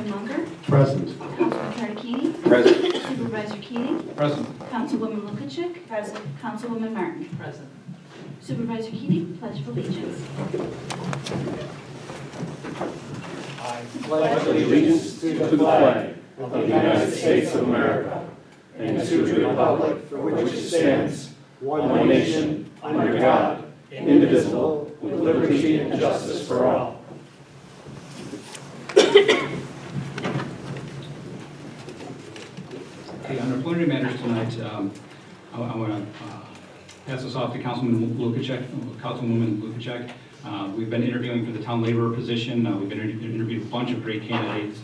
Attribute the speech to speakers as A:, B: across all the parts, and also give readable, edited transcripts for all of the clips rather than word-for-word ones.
A: Councilman Munger,
B: Present.
A: Councilman Cardicchini,
B: Present.
A: Supervisor Keating,
B: Present.
A: Councilwoman Lukacek,
C: Present.
A: Councilwoman Martin.
C: Present.
A: Supervisor Keating, pledge of allegiance.
B: I pledge allegiance to the flag of the United States of America and to the republic for which it stands, one nation, under God, indivisible, with liberty and justice for all.
D: Okay, under preliminary matters tonight, I want to pass this off to Councilwoman Lukacek. We've been interviewing for the town laborer position. We've been interviewed a bunch of great candidates.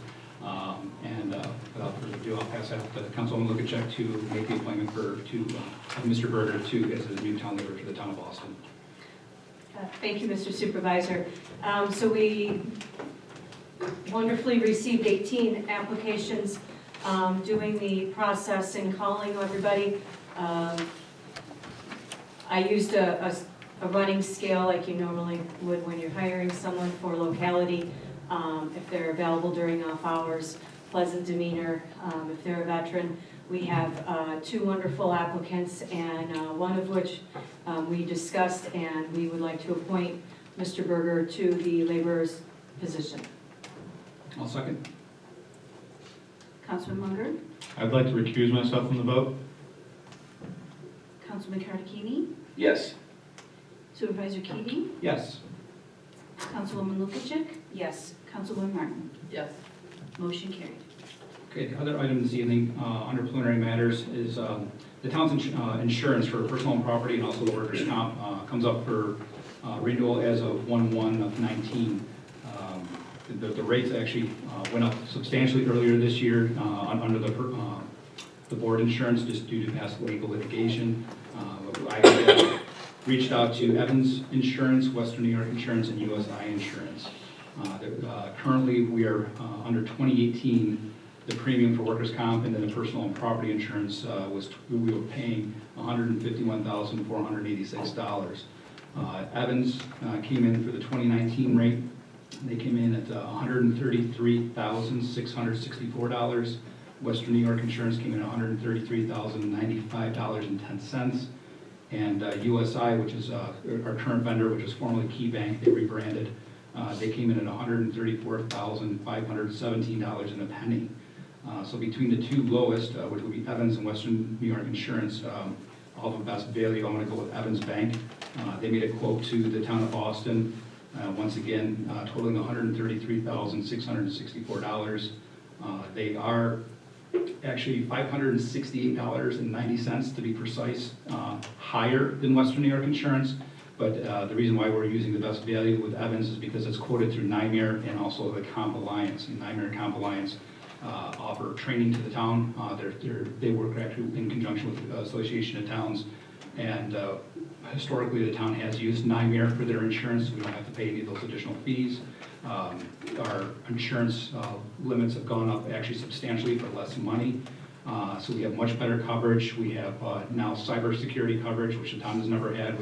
D: Without further ado, I'll pass that to Councilwoman Lukacek to make the appointment of Mr. Berger as the new town laborer for the town of Boston.
C: Thank you, Mr. Supervisor. So we wonderfully received 18 applications, doing the process and calling everybody. I used a running scale like you normally would when you're hiring someone for locality, if they're available during off hours, pleasant demeanor, if they're a veteran. We have 2 wonderful applicants, and one of which we discussed, and we would like to appoint Mr. Berger to the laborer's position.
D: I'll second.
A: Councilman Munger,
E: I'd like to recuse myself from the vote.
A: Councilman Cardicchini,
B: Yes.
A: Supervisor Keating,
D: Yes.
A: Councilwoman Lukacek,
C: Yes.
A: Councilwoman Martin.
C: Yes.
A: Motion carried.
D: Okay, the other item this evening under preliminary matters is the town's insurance for personal and property and also the workers' comp comes up for renewal as of 1/1/19. The rates actually went up substantially earlier this year under the board insurance just due to past legal litigation. I reached out to Evans Insurance, Western New York Insurance, and USI Insurance. Currently, we are under 2018. The premium for workers' comp and then the personal and property insurance we were paying $151,486. Evans came in for the 2019 rate. They came in at $133,664. Western New York Insurance came in at $133,095.10. And USI, which is our current vendor, which is formerly Key Bank, they rebranded. They came in at $134,517 and a penny. So between the 2 lowest, which would be Evans and Western New York Insurance, all the best value, I'm going to go with Evans Bank. They made a quote to the town of Boston, once again, totaling $133,664. They are actually $568.90 to be precise, higher than Western New York Insurance. But the reason why we're using the best value with Evans is because it's quoted through NYMER and also the Comp Alliance. And NYMER and Comp Alliance offer training to the town. They work actually in conjunction with the Association of Towns. And historically, the town has used NYMER for their insurance. We don't have to pay any of those additional fees. Our insurance limits have gone up actually substantially for less money. So we have much better coverage. We have now cybersecurity coverage, which the town has never had.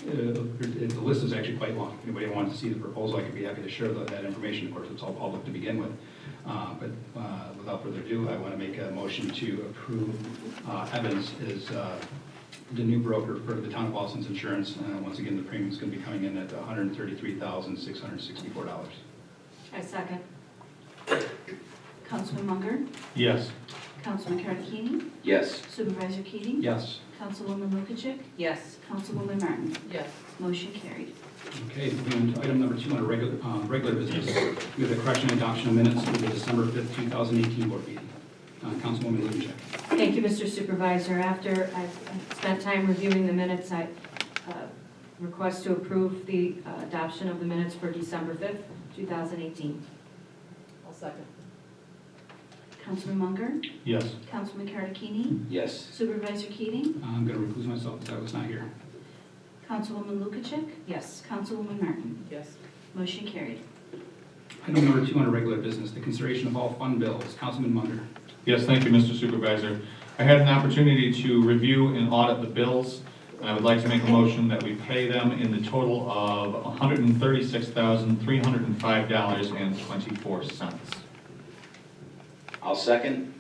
D: The list is actually quite long. If anybody wants to see the proposal, I could be happy to share that information. Of course, it's all public to begin with. But without further ado, I want to make a motion to approve Evans as the new broker for the town of Boston's insurance. Once again, the premium is going to be coming in at $133,664.
C: I second.
A: Councilman Munger,
E: Yes.
A: Councilman Cardicchini,
B: Yes.
A: Supervisor Keating,
D: Yes.
A: Councilwoman Lukacek,
C: Yes.
A: Councilwoman Martin.
C: Yes.
A: Motion carried.
D: Okay, moving to item number 2 on regular business. We have the correction and adoption of minutes for the December 5th, 2018 board meeting. Councilwoman Lukacek.
C: Thank you, Mr. Supervisor. After I've spent time reviewing the minutes, I request to approve the adoption of the minutes for December 5th, 2018. I'll second.
A: Councilman Munger,
E: Yes.
A: Councilman Cardicchini,
B: Yes.
A: Supervisor Keating,
D: I'm going to recuse myself because I was not here.
A: Councilwoman Lukacek,
C: Yes.
A: Councilwoman Martin.
C: Yes.
A: Motion carried.
D: Item number 2 on regular business, the consideration of all fund bills. Councilman Munger.
E: Yes, thank you, Mr. Supervisor. I had an opportunity to review and audit the bills. I would like to make a motion that we pay them in the total of $136,305.24.
B: I'll second.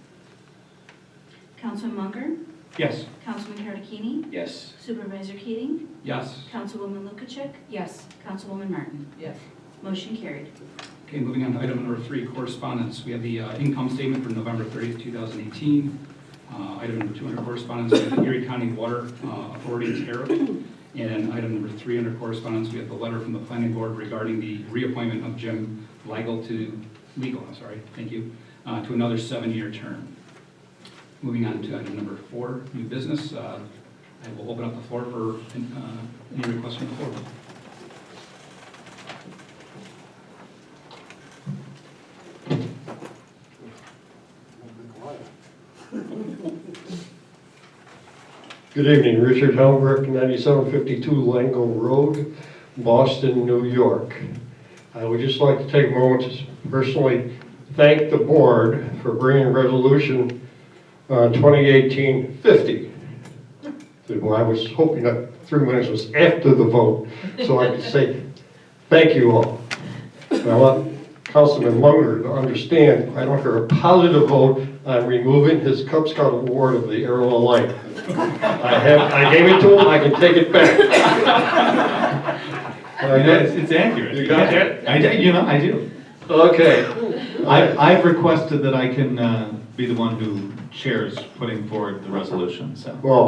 A: Councilman Munger,
D: Yes.
A: Councilman Karakini,
B: Yes.
A: Supervisor Keating,
D: Yes.
A: Councilwoman Lukacek,
C: Yes.
A: Councilwoman Martin.
C: Yes.
A: Motion carried.
D: Okay, moving on to item number 3, correspondence. We have the income statement for November 30th, 2018. Item number 2 under correspondence, we have the Erie County Water Authority tariff. And item number 3 under correspondence, we have the letter from the planning board regarding the reappointment of Jim Legal, to another 7-year term. Moving on to item number 4, new business. I will open up the floor for any requests from the floor.
F: Good evening, Richard Helmberg, 9752 Lango Road, Boston, New York. I would just like to take a moment to personally thank the board for bringing resolution 2018-50. I was hoping that 3 minutes was after the vote, so I could say thank you all. And I want Councilman Munger to understand, I don't hear a positive vote on removing his Cub Scout award of the Arrow of Light. I gave it to him, I can take it back.
E: It's accurate.
F: You got that?
E: I do.
F: Okay.
E: I've requested that I can be the one who chairs putting forward the resolution, so.
F: Well,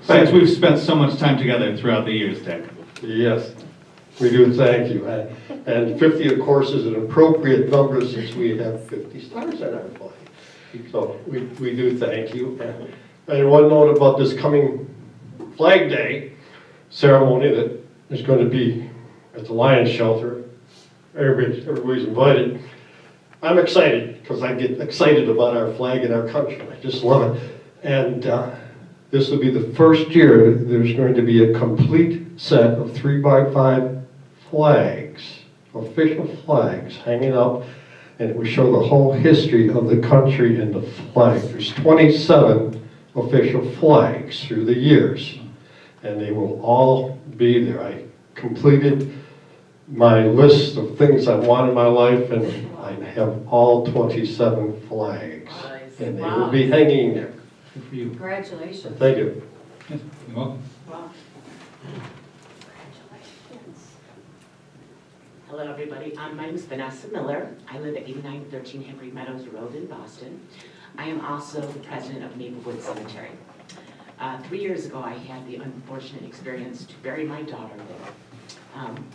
E: Since we've spent so much time together throughout the years, Dick.
F: yes, we do thank you. And 50, of course, is an appropriate number since we have 50 stars on our flag. So we do thank you. And one note about this coming Flag Day ceremony that is going to be at the Lions Shelter. Everybody's invited. I'm excited because I get excited about our flag and our country. I just love it. And this will be the first year there's going to be a complete set of 3x5 flags, official flags, hanging up, and it will show the whole history of the country in the flag. There's 27 official flags through the years, and they will all be there. I completed my list of things I want in my life, and I have all 27 flags, and they will be hanging there.
D: Good for you.
C: Congratulations.
F: Thank you.
D: Yes, you're welcome.
C: Wow.
G: Hello, everybody. My name is Vanessa Miller. I live at 8913 Hickory Meadows Road in Boston. I am also the president of Maplewood Cemetery. 3 years ago, I had the unfortunate experience to bury my daughter there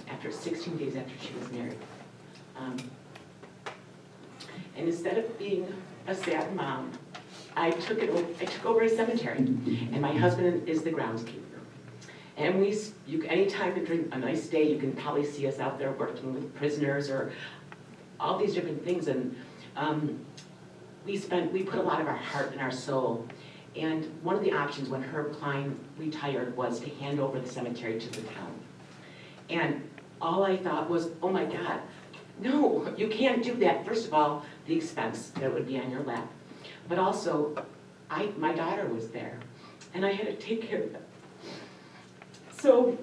G: after 16 days after she was married. And instead of being a sad mom, I took over a cemetery, and my husband is the groundskeeper. And anytime during a nice day, you can probably see us out there working with prisoners or all these different things. And we put a lot of our heart and our soul. And one of the options when Herb Klein retired was to hand over the cemetery to the town. And all I thought was, oh my God, no, you can't do that. First of all, the expense that would be on your lap. But also, my daughter was there, and I had to take care of them. So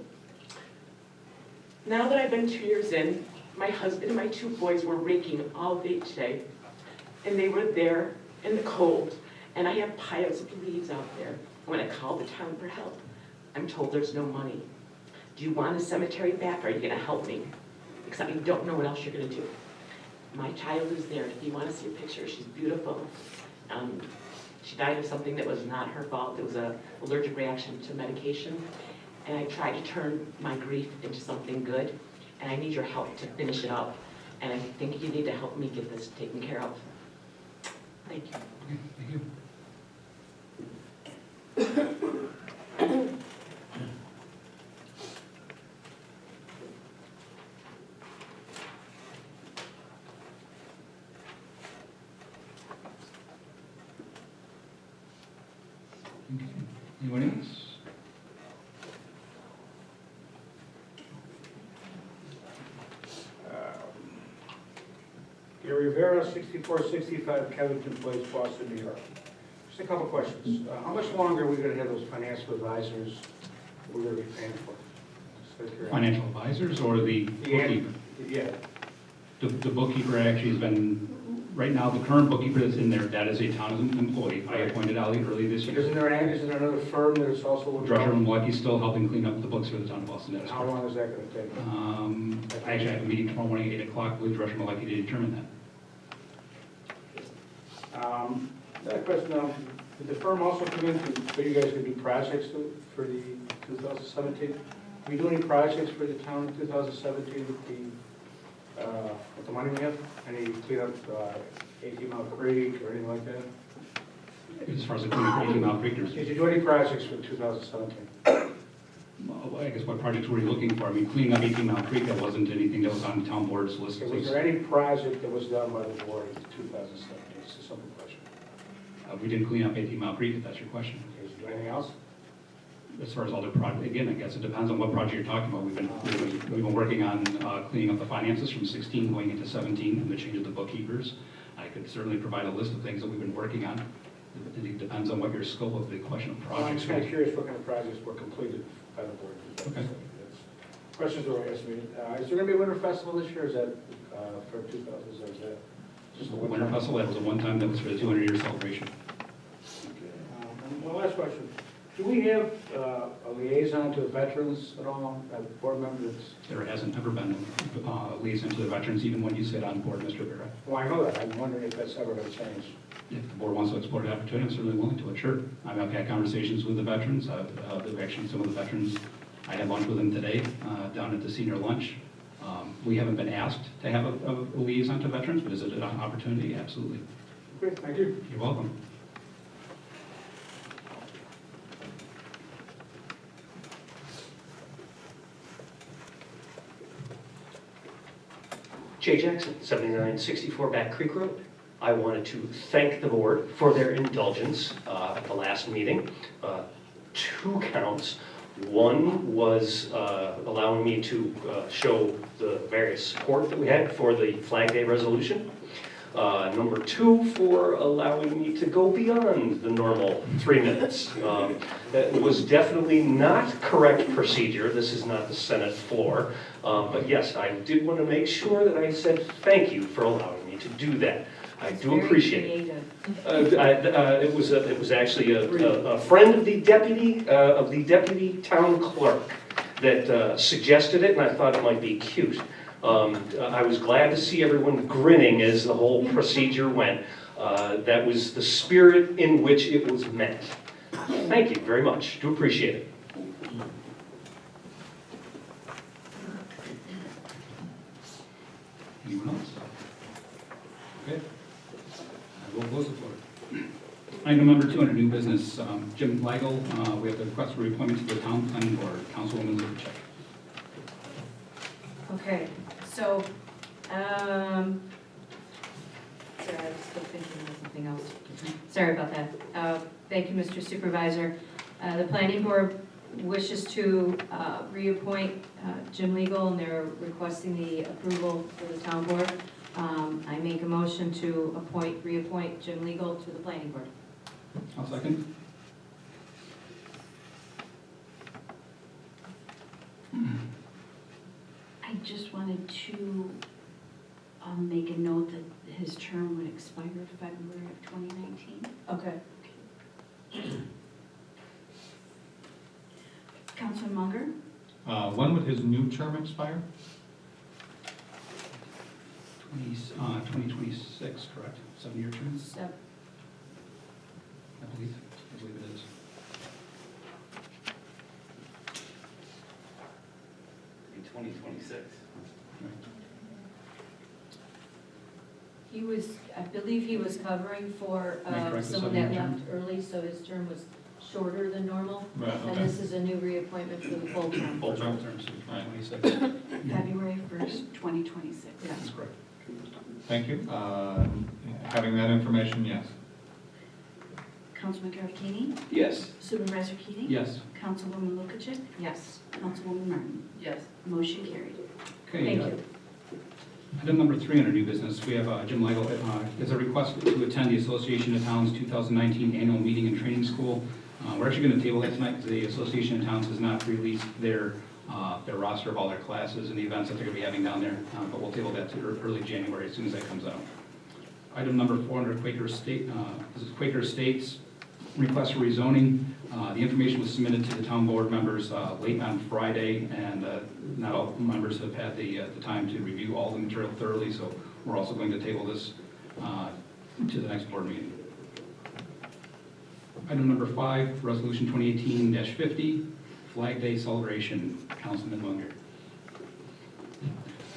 G: now that I've been 2 years in, my husband and my 2 boys were raking all day today, and they were there in the cold, and I have piles of leaves out there. When I called the town for help, I'm told there's no money. Do you want a cemetery back, or are you gonna help me? Because I don't know what else you're gonna do. My child is there. If you wanna see a picture, she's beautiful. She died of something that was not her fault. It was an allergic reaction to medication. And I tried to turn my grief into something good, and I need your help to finish it up. And I think you need to help me get this taken care of. Thank you.
D: Okay, thank you. Okay. Anyone else?
H: Gary Rivera, 6465 Kevington Place, Boston, New York. Just a couple questions. How much longer are we going to have those financial advisors we're going to be paying for? Just out of curiosity.
D: Financial advisors or the bookkeeper?
H: Yeah,
D: The bookkeeper actually has been Right now, the current bookkeeper that's in there, that is a town employee. I appointed Ali early this year.
H: Isn't there another firm that is also?
D: Drescher and Lucky still helping clean up the books for the town of Boston. That is
H: How
D: correct.
H: long is that going to take?
D: I actually have a meeting tomorrow morning at 8 o'clock with Drescher and Lucky to determine that.
H: That question, did the firm also come in for you guys to do projects for the 2017? Did we do any projects for the town in 2017 with the money we have? Any clean up 18 Mile Creek or anything like that?
D: As far as the cleaning of 18 Mile Creek, there's,
H: Did you do any projects for 2017?
D: well, I guess what projects were you looking for? I mean, cleaning up 18 Mile Creek, that wasn't anything that was on the town board's list.
H: Was there any project that was done by the board in 2017? It's a simple question.
D: We didn't clean up 18 Mile Creek, if that's your question.
H: Did you do anything else?
D: As far as other projects, again, I guess it depends on what project you're talking about. We've been working on cleaning up the finances from 16 going into 17 and the change of the bookkeepers. I could certainly provide a list of things that we've been working on. It depends on what your scope of the question of
H: I'm
D: projects
H: just kind of
D: is.
H: curious what kind of projects were completed by the board. in 2017. That's- Questions were asked me. Is there going to be a winter festival this year? Is that for 2000? Or is that just
D: The
H: a
D: Winter Festival, that was a one-time, that was for the 200-year celebration.
H: And one last question. Do we have a liaison to the veterans at all, a board member that's,
D: There hasn't ever been a liaison to the veterans, even when you sit on board, Mr. Vera.
H: well, I know that. I'm wondering if that's ever going to change.
D: If the board wants to explore the opportunity, I'm certainly willing to it, sure. I've had conversations with the veterans, actually some of the veterans, I had lunch with them today, down at the senior lunch. We haven't been asked to have a liaison to veterans, but is it an opportunity? Absolutely.
H: Okay, thank you.
D: You're welcome.
B: Jay Jackson, 7964 Back Creek Road. I wanted to thank the board for their indulgence at the last meeting. 2 counts. One was allowing me to show the various support that we had for the Flag Day resolution. Number 2, for allowing me to go beyond the normal 3 minutes. That was definitely not correct procedure. This is not the Senate floor. But yes, I did want to make sure that I said thank you for allowing me to do that. I do appreciate it. It was actually a friend of the deputy town clerk that suggested it, and I thought it might be cute. I was glad to see everyone grinning as the whole procedure went. That was the spirit in which it was meant. Thank you very much. Do appreciate it.
D: Anyone else? Okay. I will close the floor. Item number 2 under new business, Jim Weigel, we have the request for reappointment to the town planning board. Councilwoman Lukacek.
C: Okay, so, sorry, I was still thinking of something else. Sorry about that. Thank you, Mr. Supervisor. The planning board wishes to reappoint Jim Legal, and they're requesting the approval for the town board. I make a motion to reappoint Jim Legal to the planning board.
D: I'll second.
A: I just wanted to make a note that his term would expire February of 2019.
C: Okay.
A: Councilman Munger?
E: When would his new term expire?
D: 2026, correct? 7-year term,
C: So,
D: I believe it is.
I: In 2026.
C: he was, I believe he was covering for
D: Am I correct, the
C: someone that
D: 7-year term?
C: left early, so his term was shorter than normal.
E: Right,
C: And
E: okay.
C: this is a new reappointment for the full term.
E: Full term.
D: Term, so
E: Right.
D: 2026.
A: February 1st, 2026.
D: That's correct.
E: Thank you. Having that information, yes.
A: Councilman Garafini?
I: Yes.
A: Supervisor Keating?
D: Yes.
A: Councilwoman Lukacek?
C: Yes.
A: Councilwoman Martin?
C: Yes.
A: Motion carried.
D: Okay.
C: Thank you.
D: Item number 3 under new business, we have Jim Legal. Is a request to attend the Association of Towns 2019 Annual Meeting and Training School. We're actually going to table that tonight because the Association of Towns has not released their roster of all their classes and the events that they're going to be having down there. But we'll table that to early January as soon as that comes out. Item number 4 under Quaker Estate, this is Quaker Estates, request for rezoning. The information was submitted to the town board members late on Friday, and not all members have had the time to review all the material thoroughly, so we're also going to table this to the next board meeting. Item number 5, Resolution 2018-50, Flag Day Celebration. Councilman Munger.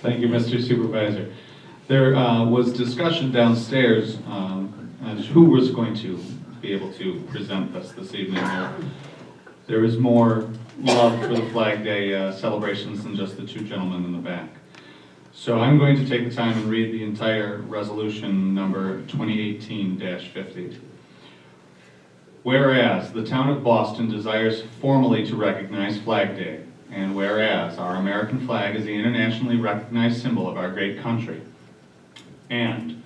E: Thank you, Mr. Supervisor. There was discussion downstairs as who was going to be able to present this evening. There is more love for the Flag Day celebrations than just the two gentlemen in the back. So I'm going to take the time and read the entire resolution number 2018-50. Whereas the town of Boston desires formally to recognize Flag Day, and whereas our American flag is the internationally recognized symbol of our great country, and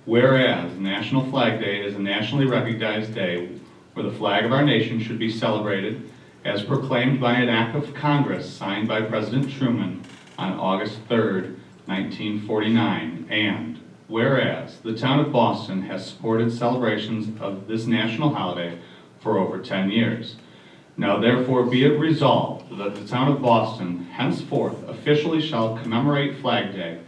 E: whereas National Flag Day is a nationally recognized day where the flag of our nation should be celebrated as proclaimed by an act of Congress signed by President Truman on August 3rd, 1949, and whereas the town of Boston has supported celebrations of this national holiday for over 10 years. Now therefore be it resolved that the town of Boston henceforth officially shall commemorate Flag Day,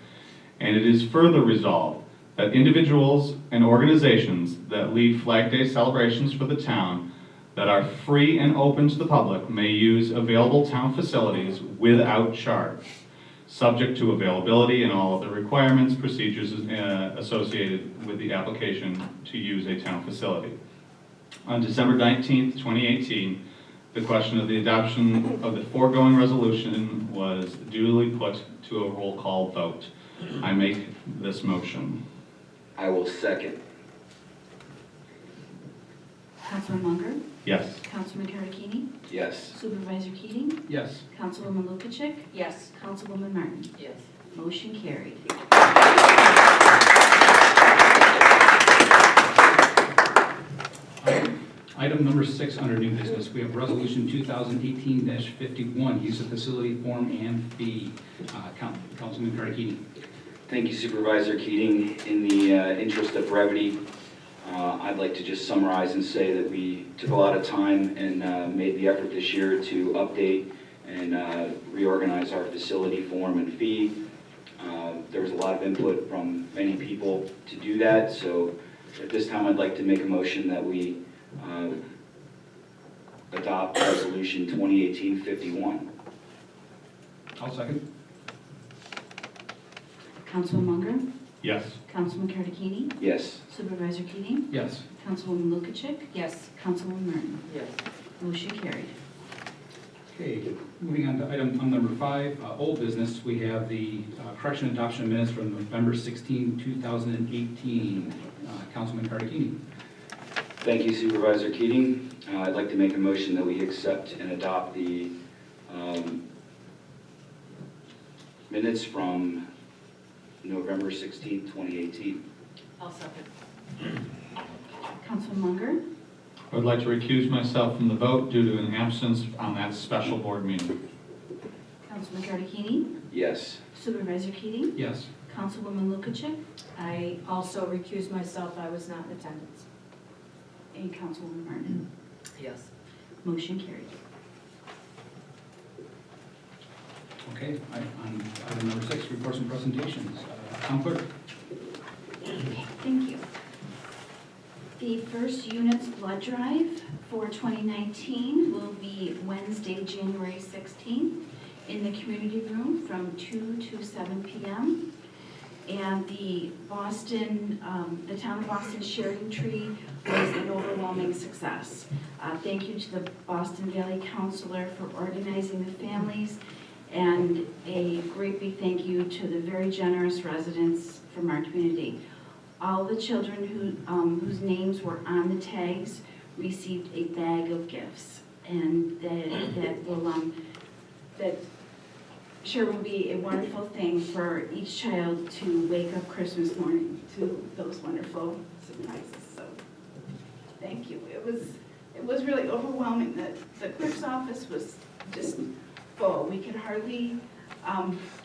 E: and it is further resolved that individuals and organizations that lead Flag Day celebrations for the town that are free and open to the public may use available town facilities without charge, subject to availability and all of the requirements, procedures associated with the application to use a town facility. On December 19th, 2018, the question of the adoption of the foregoing resolution was duly put to a roll call vote. I make this motion.
I: I will second.
A: Councilman Munger,
E: Yes.
A: Councilman Karakini,
I: Yes.
A: Supervisor Keating,
D: Yes.
A: Councilwoman Lukacek,
C: Yes.
A: Councilwoman Martin.
C: Yes.
A: Motion carried.
D: Item number 6 under new business, we have Resolution 2018-51, use of facility form and fee. Councilman Karakini.
I: Thank you, Supervisor Keating. In the interest of brevity, I'd like to just summarize and say that we took a lot of time and made the effort this year to update and reorganize our facility form and fee. There was a lot of input from many people to do that, so at this time I'd like to make a motion that we adopt Resolution 2018-51.
D: I'll second.
A: Councilman Munger,
E: Yes.
A: Councilman Karakini,
I: Yes.
A: Supervisor Keating,
D: Yes.
A: Councilwoman Lukacek,
C: Yes.
A: Councilwoman Martin.
C: Yes.
A: Motion carried.
D: Okay, moving on to item number 5, old business, we have the correction and adoption of minutes from November 16, 2018. Councilman Karakini.
I: Thank you, Supervisor Keating. I'd like to make a motion that we accept and adopt the minutes from November 16, 2018.
C: I'll second.
A: Councilman Munger,
E: I would like to recuse myself from the vote due to an absence on that special board meeting.
A: Councilman Karakini,
I: Yes.
A: Supervisor Keating,
D: Yes.
A: Councilwoman Lukacek,
C: I also recuse myself, I was not in attendance.
A: and Councilwoman Martin.
C: Yes.
A: Motion carried.
D: Okay, on item number 6, reports and presentations. Town Clerk.
A: Thank you. The first unit's blood drive for 2019 will be Wednesday, January 16th in the community room from 2 to 7 p.m. And the town of Boston Sheridan Tree was an overwhelming success. Thank you to the Boston Valley Counselor for organizing the families, and a great big thank you to the very generous residents from our community. All the children whose names were on the tags received a bag of gifts, and that sure will be a wonderful thing for each child to wake up Christmas morning to those wonderful surprises. So, thank you. It was really overwhelming. The clerk's office was just full. We could hardly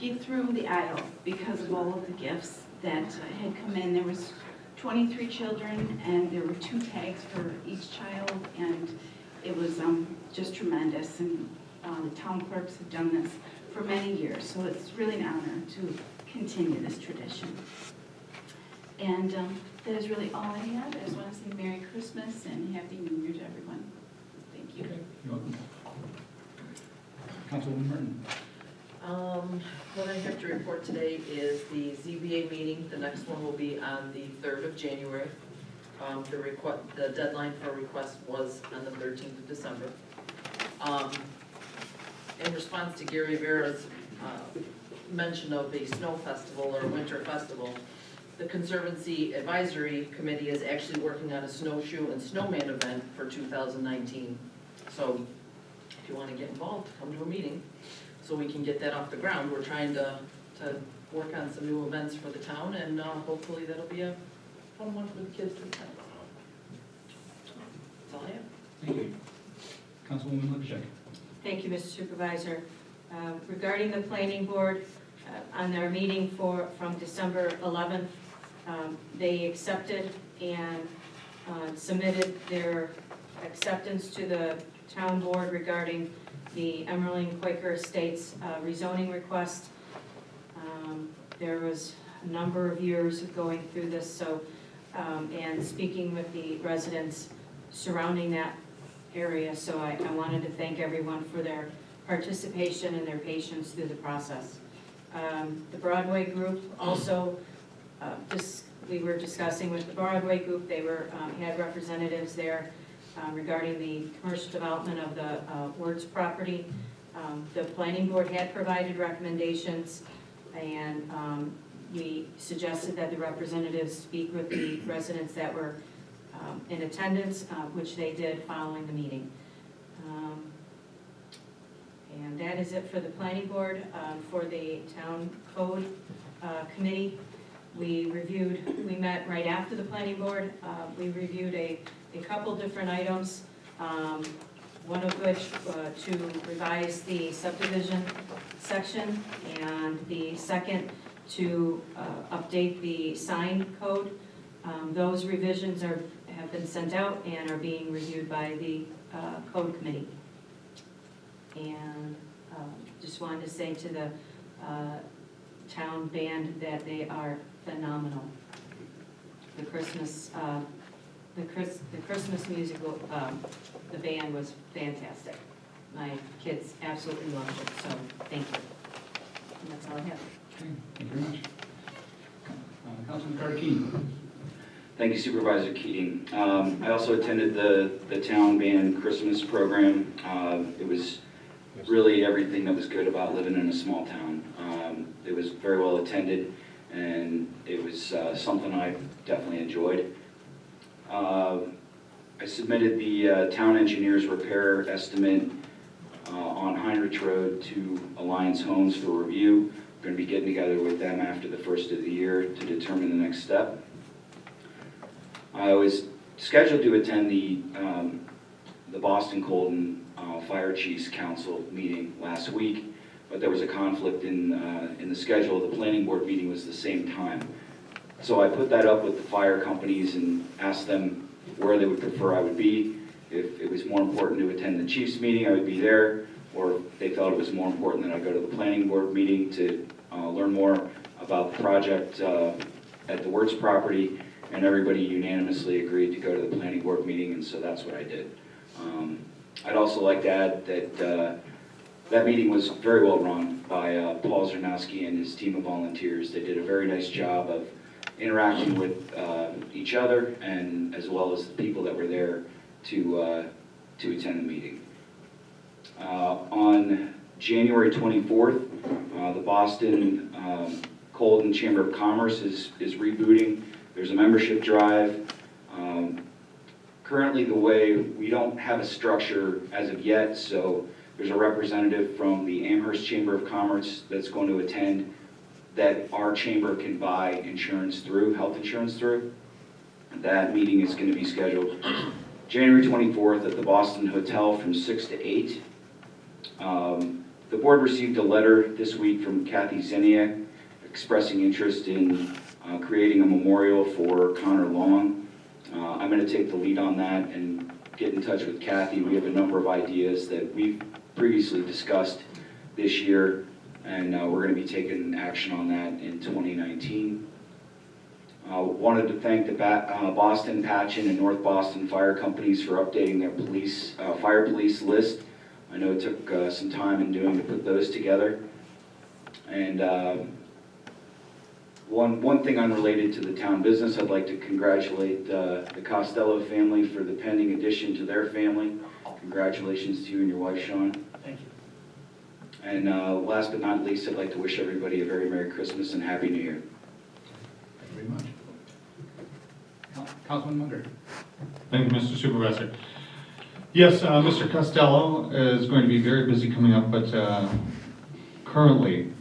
A: get through the aisle because of all of the gifts that had come in. There was 23 children, and there were 2 tags for each child, and it was just tremendous. And the town clerks have done this for many years, so it's really an honor to continue this tradition. And that is really all I have. I just want to say Merry Christmas and Happy New Year to everyone. Thank you.
D: Okay, you're welcome. Councilwoman Martin.
J: What I have to report today is the ZBA meeting. The next one will be on the 3rd of January. The deadline for request was on the 13th of December. In response to Gary Vera's mention of a snow festival or winter festival, the Conservancy Advisory Committee is actually working on a snowshoe and snowman event for 2019. So if you want to get involved, come to a meeting so we can get that off the ground. We're trying to work on some new events for the town, and hopefully that'll be a fun one for the kids to attend. That's all I have.
D: Thank you. Councilwoman Lukaszek.
C: Thank you, Mr. Supervisor. Regarding the planning board, on their meeting from December 11th, they accepted and submitted their acceptance to the town board regarding the Emerling Quaker Estates rezoning request. There was a number of years of going through this, so and speaking with the residents surrounding that area, so I wanted to thank everyone for their participation and their patience through the process. The Broadway group also, we were discussing with the Broadway group, they had representatives there regarding the commercial development of the Wertz property. The planning board had provided recommendations, and we suggested that the representatives speak with the residents that were in attendance, which they did following the meeting. And that is it for the planning board. For the town code committee, we met right after the planning board. We reviewed a couple different items, one of which to revise the subdivision section, and the second to update the sign code. Those revisions have been sent out and are being reviewed by the code committee. And just wanted to say to the town band that they are phenomenal. The Christmas musical, the band was fantastic. My kids absolutely loved it, so thank you. And that's all I have.
D: Okay, thank you very much. Councilman Carter Keene.
I: Thank you, Supervisor Keating. I also attended the town band Christmas program. It was really everything that was good about living in a small town. It was very well attended, and it was something I definitely enjoyed. I submitted the town engineer's repair estimate on Heinrich Road to Alliance Homes for review. We're going to be getting together with them after the first of the year to determine the next step. I was scheduled to attend the Boston Colden Fire Chiefs Council meeting last week, but there was a conflict in the schedule. The planning board meeting was the same time. So I put that up with the fire companies and asked them where they would prefer I would be. If it was more important to attend the chiefs meeting, I would be there, or if they felt it was more important that I go to the planning board meeting to learn more about the project at the Wertz property, and everybody unanimously agreed to go to the planning board meeting, and so that's what I did. I'd also like to add that that meeting was very well run by Paul Zernowski and his team of volunteers. They did a very nice job of interacting with each other, and as well as the people that were there to attend the meeting. On January 24th, the Boston Colden Chamber of Commerce is rebooting. There's a membership drive. Currently, the way we don't have a structure as of yet, so there's a representative from the Amherst Chamber of Commerce that's going to attend that our chamber can buy insurance through, health insurance through. That meeting is going to be scheduled January 24th at the Boston Hotel from 6 to 8. The board received a letter this week from Kathy Zeniak expressing interest in creating a memorial for Connor Long. I'm going to take the lead on that and get in touch with Kathy. We have a number of ideas that we've previously discussed this year, and we're going to be taking action on that in 2019. Wanted to thank the Boston, Patchen, and North Boston fire companies for updating their fire police list. I know it took some time in doing to put those together. And one thing unrelated to the town business, I'd like to congratulate the Costello family for the pending addition to their family. Congratulations to you and your wife, Sean.
H: Thank you.
I: And last but not least, I'd like to wish everybody a very Merry Christmas and Happy New Year.
D: Thank you very much. Councilman Munger.
E: Thank you, Mr. Supervisor. Yes, Mr. Costello is going to be very busy coming up, but currently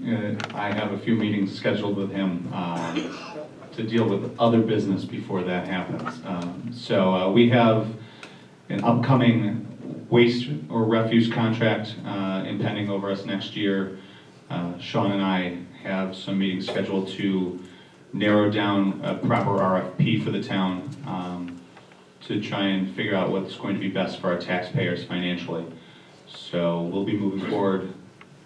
E: I have a few meetings scheduled with him to deal with other business before that happens. So we have an upcoming waste or refuse contract impending over us next year. Sean and I have some meetings scheduled to narrow down a proper RFP for the town to try and figure out what's going to be best for our taxpayers financially. So we'll be moving forward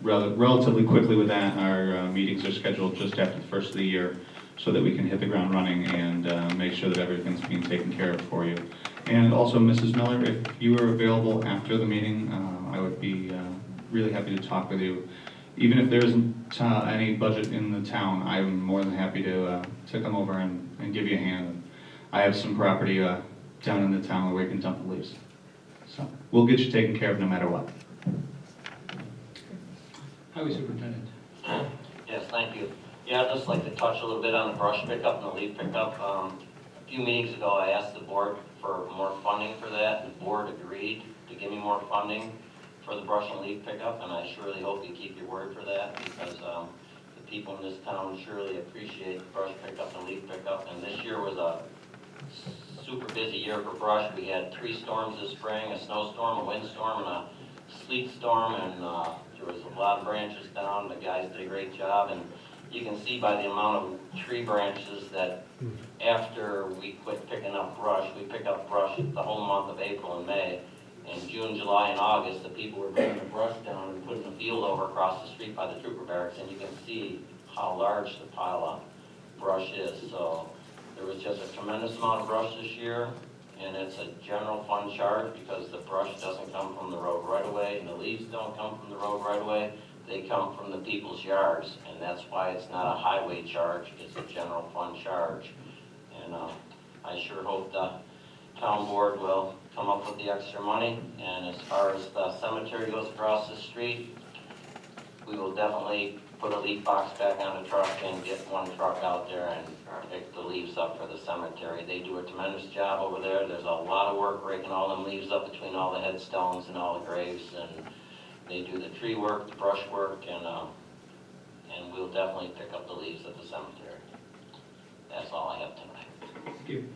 E: relatively quickly with that. Our meetings are scheduled just after the first of the year so that we can hit the ground running and make sure that everything's being taken care of for you. And also, Mrs. Miller, if you are available after the meeting, I would be really happy to talk with you. Even if there isn't any budget in the town, I'm more than happy to come over and give you a hand. I have some property down in the town where we can dump the leaves. So we'll get you taken care of no matter what.
D: Highway Superintendent.
K: Yes, thank you. Yeah, I'd just like to touch a little bit on the brush pickup and the leaf pickup. A few meetings ago, I asked the board for more funding for that, and the board agreed to give me more funding for the brush and leaf pickup, and I surely hope you keep your word for that, because the people in this town surely appreciate the brush pickup and leaf pickup. And this year was a super busy year for brush. We had 3 storms this spring, a snowstorm, a windstorm, and a sleet storm, and there was a lot of branches down. The guys did a great job, and you can see by the amount of tree branches that after we quit picking up brush, we pick up brush the whole month of April and May. In June, July, and August, the people were bringing the brush down and putting the field over across the street by the trooper barracks, and you can see how large the pile of brush is. So there was just a tremendous amount of brush this year, and it's a general fund charge because the brush doesn't come from the road right away, and the leaves don't come from the road right away. They come from the people's yards, and that's why it's not a highway charge, it's a general fund charge. And I sure hope the town board will come up with the extra money. And as far as the cemetery goes across the street, we will definitely put a leaf box back on the truck and get one truck out there and pick the leaves up for the cemetery. They do a tremendous job over there. There's a lot of work raking all them leaves up between all the headstones and all the graves, and they do the tree work, the brush work, and we'll definitely pick up the leaves at the cemetery. That's all I have tonight.
D: Thank you.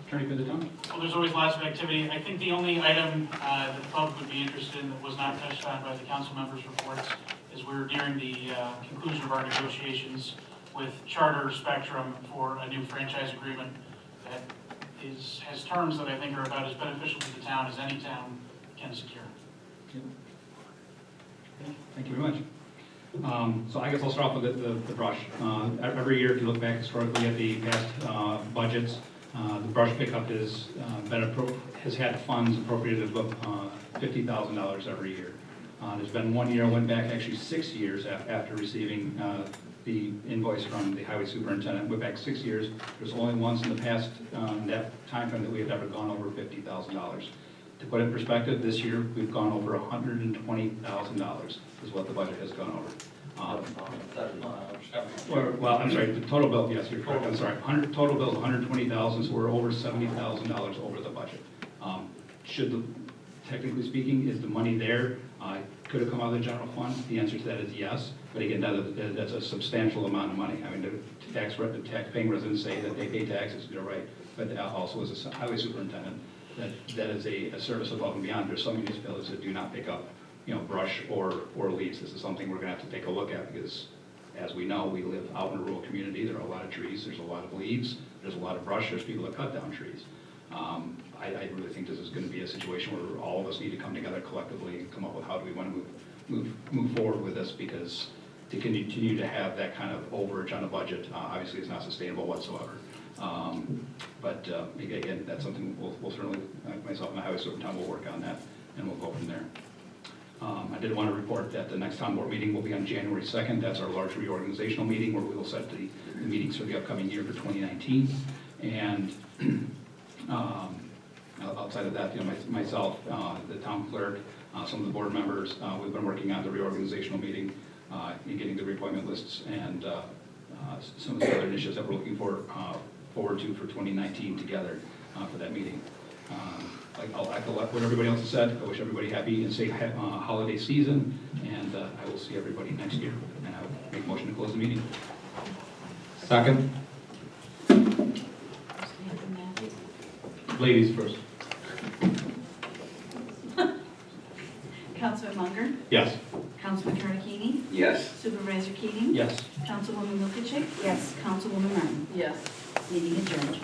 D: Attorney for the town.
L: Well, there's always lots of activity. I think the only item that the public would be interested in that was not touched on by the council members' reports is we're nearing the conclusion of our negotiations with Charter Spectrum for a new franchise agreement that has terms that I think are about as beneficial to the town as any town can secure.
D: Thank you very much. So I guess I'll start off with the brush. Every year, if you look back historically at the past budgets, the brush pickup has had funds appropriated of $50,000 every year. There's been one year, went back actually 6 years after receiving the invoice from the highway superintendent. Went back 6 years. There's only once in the past that time frame that we have ever gone over $50,000. To put it in perspective, this year we've gone over $120,000 is what the budget has gone over. Well, I'm sorry, the total bill, yes, you're correct, I'm sorry. Total bill is $120,000, so we're over $70,000 over the budget. Technically speaking, is the money there? Could it come out of the general fund? The answer to that is yes, but again, that's a substantial amount of money. I mean, the tax-paying residents say that they pay taxes, you're right, but also as a highway superintendent, that is a service above and beyond. There's some municipalities that do not pick up, brush or leaves. This is something we're going to have to take a look at because As we know, we live out in a rural community, there are a lot of trees, there's a lot of leaves, there's a lot of brush, there's people that cut down trees. I really think this is gonna be a situation where all of us need to come together collectively and come up with how do we wanna move forward with this, because to continue to have that kind of overage on a budget, obviously is not sustainable whatsoever. But again, that's something we'll certainly, myself and the highway superintendent will work on that, and we'll go from there. I did want to report that the next town board meeting will be on January 2nd. That's our large reorganizational meeting where we will set the meetings for the upcoming year for 2019. And outside of that, myself, the town clerk, some of the board members, we've been working on the reorganizational meeting and getting the reappointment lists and some of the other initiatives that we're looking forward to for 2019 together for that meeting. I'll echo what everybody else has said. I wish everybody happy and safe holiday season, and I will see everybody next year. And I will make a motion to close the meeting.
E: Second. Ladies first.
A: Councilman Munger,
E: Yes.
A: Councilman Tarantini,
I: Yes.
A: Supervisor Keating,
D: Yes.
A: Councilwoman Lukacek,
C: Yes.
A: Councilwoman Martin.
J: Yes.
A: Meeting adjourned.